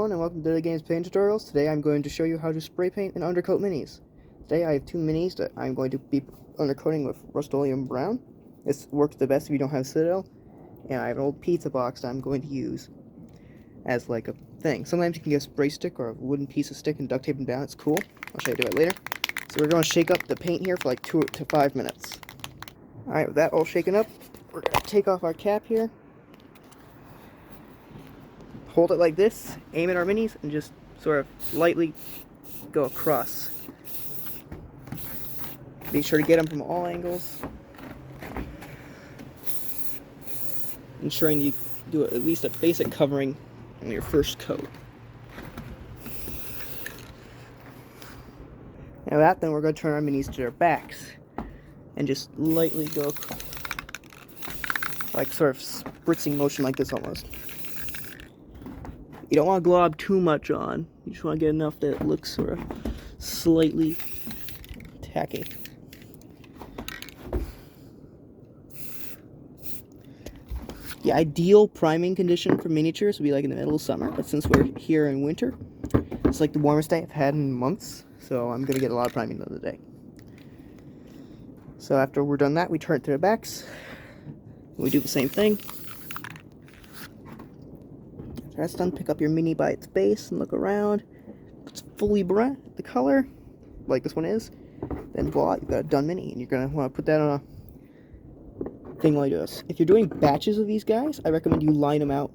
Hello and welcome to the Games Paint Tutorials. Today I'm going to show you how to spray paint and undercoat minis. Today I have two minis that I'm going to be undercoating with Rust-Oleum Brown. This works the best if you don't have Citadel. And I have an old pizza box that I'm going to use as like a thing. Sometimes you can get a spray stick or a wooden piece of stick and duct tape them down. It's cool. I'll show you how to do it later. So we're going to shake up the paint here for like 2 to 5 minutes. Alright, with that all shaken up, we're going to take off our cap here. Hold it like this, aim at our minis, and just sort of lightly go across. Be sure to get them from all angles. Ensuring you do at least a basic covering on your first coat. Now that, then we're going to turn our minis to their backs and just lightly go across. Like sort of spritzing motion like this almost. You don't want to glob too much on. You just want to get enough that it looks sort of slightly tacky. The ideal priming condition for miniatures would be like in the middle of summer, but since we're here in winter, it's like the warmest day I've had in months, so I'm going to get a lot of priming the other day. So after we're done that, we turn it to the backs. We do the same thing. After that's done, pick up your mini by its base and look around. If it's fully bright, the color, like this one is, then voila, you've got a done mini, and you're going to want to put that on a thing like this. If you're doing batches of these guys, I recommend you line them out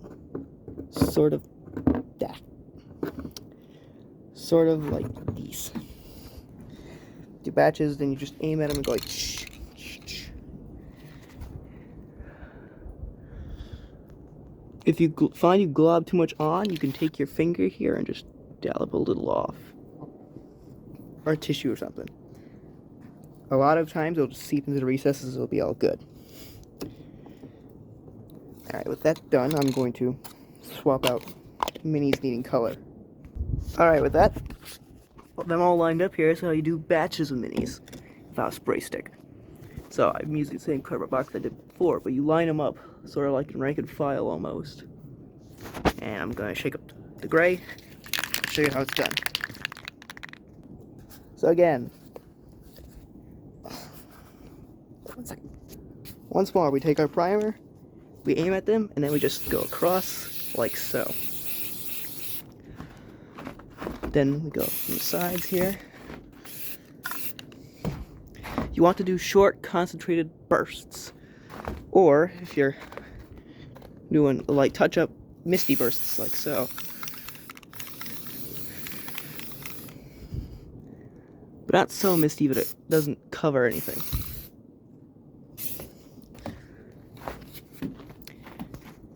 sort of that. Sort of like these. Do batches, then you just aim at them and go like shh, shh, shh. If you find you glob too much on, you can take your finger here and just dollop a little off. Or a tissue or something. A lot of times it'll just seep into the recesses, it'll be all good. Alright, with that done, I'm going to swap out minis needing color. Alright, with that, them all lined up here is how you do batches of minis without a spray stick. So I'm using the same cardboard box I did before, but you line them up sort of like in rank and file almost. And I'm going to shake up the gray, show you how it's done. So again, once more, we take our primer, we aim at them, and then we just go across like so. Then we go from the sides here. You want to do short, concentrated bursts. Or, if you're doing a light touch-up, misty bursts like so. But not so misty that it doesn't cover anything.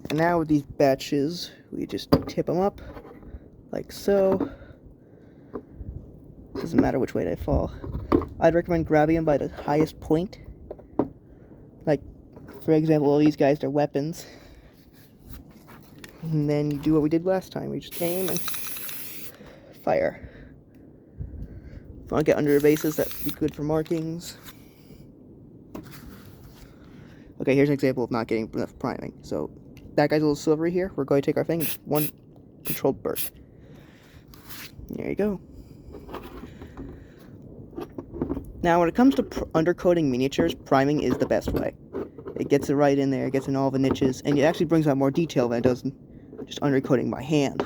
And now with these batches, we just tip them up like so. Doesn't matter which way they fall. I'd recommend grabbing them by the highest point. Like, for example, all these guys are weapons. And then you do what we did last time. We just aim and fire. If you want to get under the bases, that would be good for markings. Okay, here's an example of not getting enough priming. So, that guy's a little silvery here. We're going to take our thing and just one controlled burst. There you go. Now, when it comes to undercoating miniatures, priming is the best way. It gets it right in there, it gets in all the niches, and it actually brings out more detail than it does just undercoating by hand.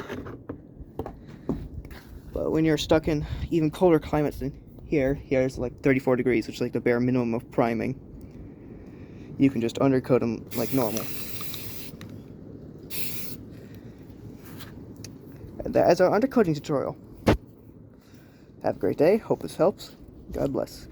But when you're stuck in even colder climates than here's like 34 degrees, which is like the bare minimum of priming, you can just undercoat them like normal. And that is our undercoating tutorial. Have a great day, hope this helps. God bless.